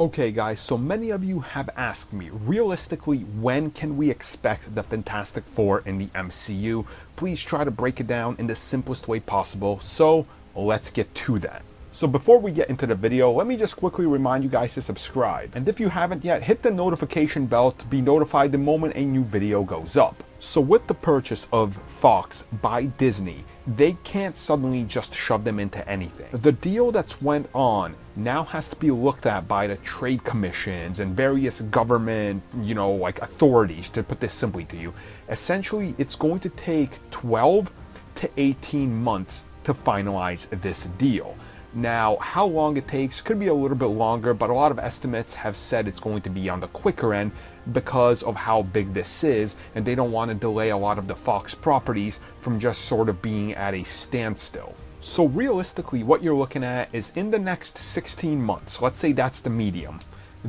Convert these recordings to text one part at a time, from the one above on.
Okay guys, so many of you have asked me, realistically, when can we expect the Fantastic Four in the MCU? Please try to break it down in the simplest way possible, so let's get to that. So before we get into the video, let me just quickly remind you guys to subscribe. And if you haven't yet, hit the notification bell to be notified the moment a new video goes up. So with the purchase of Fox by Disney, they can't suddenly just shove them into anything. The deal that's went on now has to be looked at by the trade commissions and various government, authorities, to put this simply to you. Essentially, it's going to take 12 to 18 months to finalize this deal. Now, how long it takes could be a little bit longer, but a lot of estimates have said it's going to be on the quicker end because of how big this is, and they don't want to delay a lot of the Fox properties from just sort of being at a standstill. So realistically, what you're looking at is in the next 16 months, let's say that's the medium,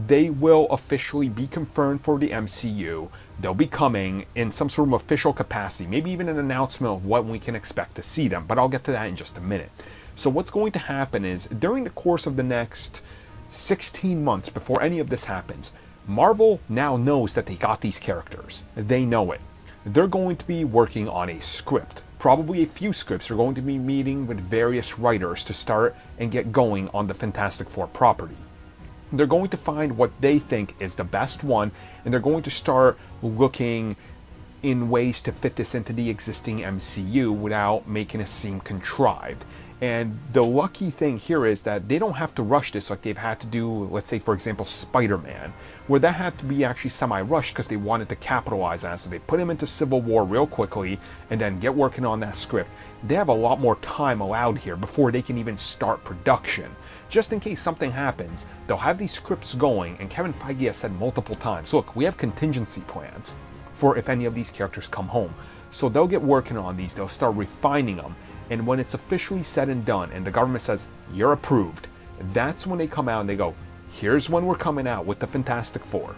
they will officially be confirmed for the MCU. They'll be coming in some sort of official capacity, maybe even an announcement of what we can expect to see them, but I'll get to that in just a minute. So what's going to happen is, during the course of the next 16 months before any of this happens, Marvel now knows that they got these characters. They know it. They're going to be working on a script. Probably a few scripts. They're going to be meeting with various writers to start and get going on the Fantastic Four property. They're going to find what they think is the best one, and they're going to start looking in ways to fit this into the existing MCU without making it seem contrived. And the lucky thing here is that they don't have to rush this like they've had to do, let's say, for example, Spider-Man, where that had to be actually semi-rushed because they wanted to capitalize on it. So they put him into Civil War real quickly and then get working on that script. They have a lot more time allowed here before they can even start production. Just in case something happens, they'll have these scripts going, and Kevin Feige has said multiple times, look, we have contingency plans for if any of these characters come home. So they'll get working on these, they'll start refining them. And when it's officially said and done, and the government says, you're approved, that's when they come out and they go, here's when we're coming out with the Fantastic Four.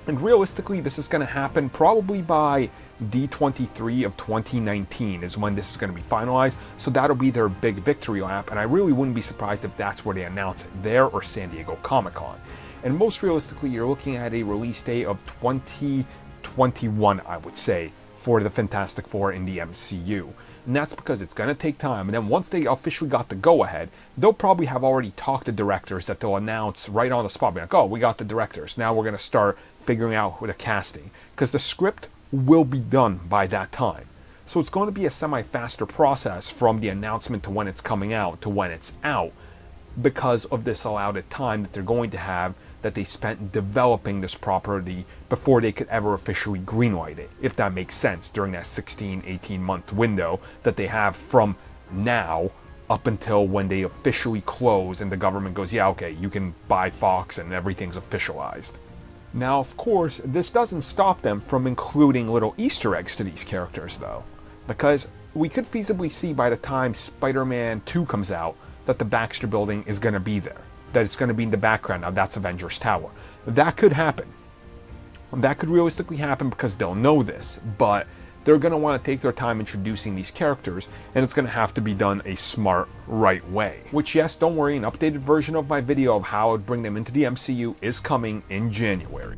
And realistically, this is going to happen probably by D23 of 2019 is when this is going to be finalized. So that'll be their big victory lap. And I really wouldn't be surprised if that's where they announce it, there or San Diego Comic-Con. And most realistically, you're looking at a release date of 2021, I would say, for the Fantastic Four in the MCU. And that's because it's going to take time. And then once they officially got the go-ahead, they'll probably have already talked to directors that they'll announce right on the spot. Be like, oh, we got the directors. Now we're going to start figuring out the casting. Because the script will be done by that time. So it's going to be a semi-faster process from the announcement to when it's coming out to when it's out, because of this allowed time that they're going to have that they spent developing this property before they could ever officially greenlight it, if that makes sense, during that 16-18 month window that they have from now up until when they officially close and the government goes, yeah, okay, you can buy Fox and everything's officialized. Now, of course, this doesn't stop them from including little Easter eggs to these characters, though, because we could feasibly see by the time Spider-Man 2 comes out that the Baxter Building is going to be there, that it's going to be in the background. Now that's Avengers Tower. That could happen. That could realistically happen because they'll know this, but they're going to want to take their time introducing these characters, and it's going to have to be done a smart, right way. Which, yes, don't worry, an updated version of my video of how I would bring them into the MCU is coming in January.